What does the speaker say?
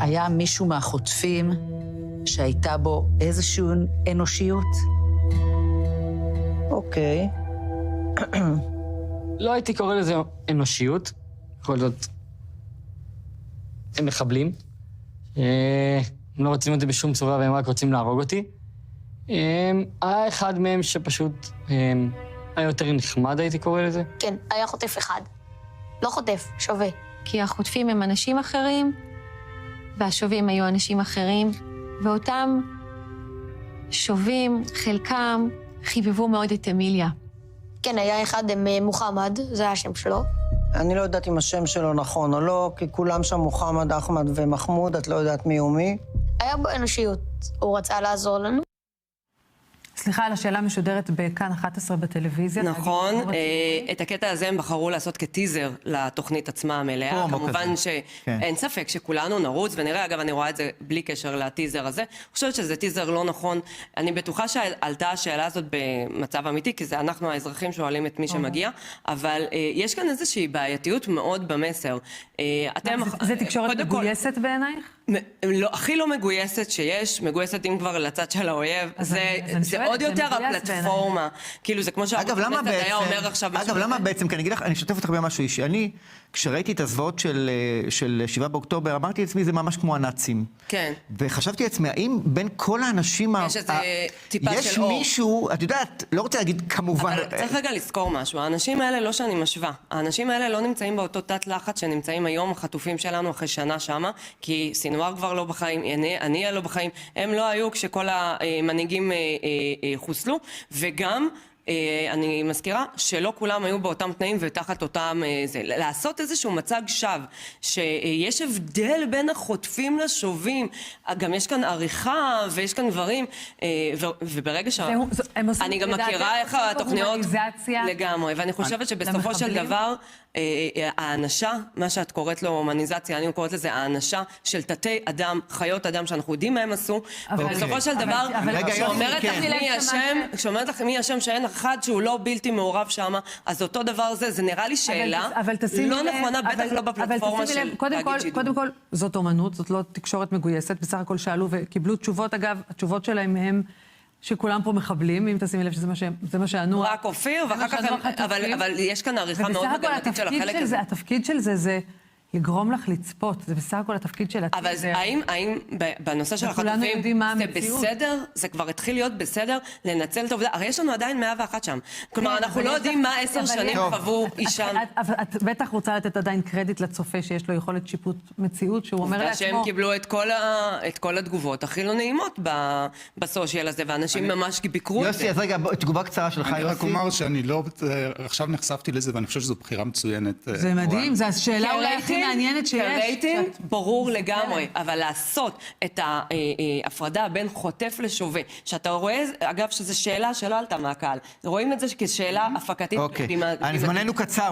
היה מישהו מהחוטפים שהייתה בו איזושהי אנושיות? אוקיי. לא הייתי קורא לזה אנושיות, בכל זאת, הם מחבלים. הם לא רוצים אותי בשום צורה והם רק רוצים להרוג אותי. היה אחד מהם שפשוט היה יותר נחמד, הייתי קורא לזה. כן, היה חוטף אחד. לא חוטף, שווה. כי החוטפים הם אנשים אחרים, והשובים היו אנשים אחרים, ואותם שובים, חלקם, חיבבו מאוד את אמיליה. כן, היה אחד מוחמד, זה היה השם שלו. אני לא יודעת אם השם שלו נכון או לא, כי כולם שם מוחמד, אחמד ומחמוד, את לא יודעת מי ומי. היה בו אנושיות, הוא רצה לעזור לנו. סליחה, על השאלה משודרת בכאן 11 בטלוויזיה. נכון, את הקטע הזה הם בחרו לעשות כטיזר לתוכנית עצמה המלאה. כמובן שאין ספק שכולנו נרוץ, ונראה, אגב, אני רואה את זה בלי קשר לטיזר הזה. אני חושבת שזה טיזר לא נכון. אני בטוחה שעלתה השאלה הזאת במצב אמיתי, כי זה אנחנו האזרחים שואלים את מי שמגיע, אבל יש כאן איזושהי בעייתיות מאוד במסר. זה תקשורת מגויסת בעינייך? לא, הכי לא מגויסת שיש, מגויסת אם כבר לצד של האויב, זה עוד יותר הפלטפורמה. כאילו זה כמו שהרוב הכנסת היה אומר עכשיו... אגב, למה בעצם, כי אני אגיד לך, אני אשתף אותך במשהו אישי. אני, כשראיתי את הזוועות של 7 באוקטובר, אמרתי לעצמי, זה ממש כמו הנאצים. כן. וחשבתי לעצמי, האם בין כל האנשים... יש איזה טיפה של אור. יש מישהו, את יודעת, לא רוצה להגיד כמובן... אבל צריך רגע לזכור משהו, האנשים האלה לא שאני משווה. האנשים האלה לא נמצאים באותו תת לחץ שנמצאים היום החטופים שלנו אחרי שנה שמה, כי סינואר כבר לא בחיים, אני לא בחיים, הם לא היו כשכל המנהיגים חוסלו, וגם אני מזכירה שלא כולם היו באותם תנאים ותחת אותם לעשות איזשהו מצג שווא, שיש הבדל בין החוטפים לשובים, גם יש כאן עריכה ויש כאן דברים, וברגע אני גם מכירה איך התוכניות לגמרי, ואני חושבת שבסופו של דבר האנשה, מה שאת קוראת לו הומניזציה, אני קוראת לזה האנשה של תתי אדם, חיות אדם שאנחנו יודעים מה הם עשו, ובסופו של דבר כשאומרת לך מי השם שאין אחד שהוא לא בלתי מעורב שם, אז אותו דבר זה נראה לי שאלה לא נכונה, בטח לא בפלטפורמה של להגיד שידור. קודם כל, זאת אומנות, זאת לא תקשורת מגויסת, בסך הכל שאלו וקיבלו תשובות, אגב, התשובות שלהם הם שכולם פה מחבלים, אם תשימי לב שזה מה שענו. רק אופיר, ואחר כך אבל יש כאן עריכה מאוד מגמתית של החלק הזה. התפקיד של זה לגרום לך לצפות, זה בסך הכל התפקיד של הטיזר. אבל האם בנושא של החטופים זה בסדר? זה כבר התחיל להיות בסדר לנצל את העובדה? הרי יש לנו עדיין 101 שם. כלומר, אנחנו לא יודעים מה 10 שנים חוו אישה. את בטח רוצה לתת עדיין קרדיט לצופה שיש לו יכולת שיפוט מציאות, שהוא אומר לעצמו... שהם קיבלו את כל התגובות הכי לא נעימות בסושיאל הזה, ואנשים ממש ביקרו את זה. יוסי, אז רגע, תגובה קצרה שלך, יוסי. אני רק אומר שאני לא... עכשיו נחשפתי לזה, ואני חושב שזו בחירה מצוינת. זה מדהים, זו השאלה אולי הכי מעניינת שיש. כרייטינג ברור לגמרי, אבל לעשות את ההפרדה בין חוטף לשווה, שאתה רואה, אגב, שזו שאלה שלא עלתה מהקהל, רואים את זה כשאלה הפקתית. זמננו קצר.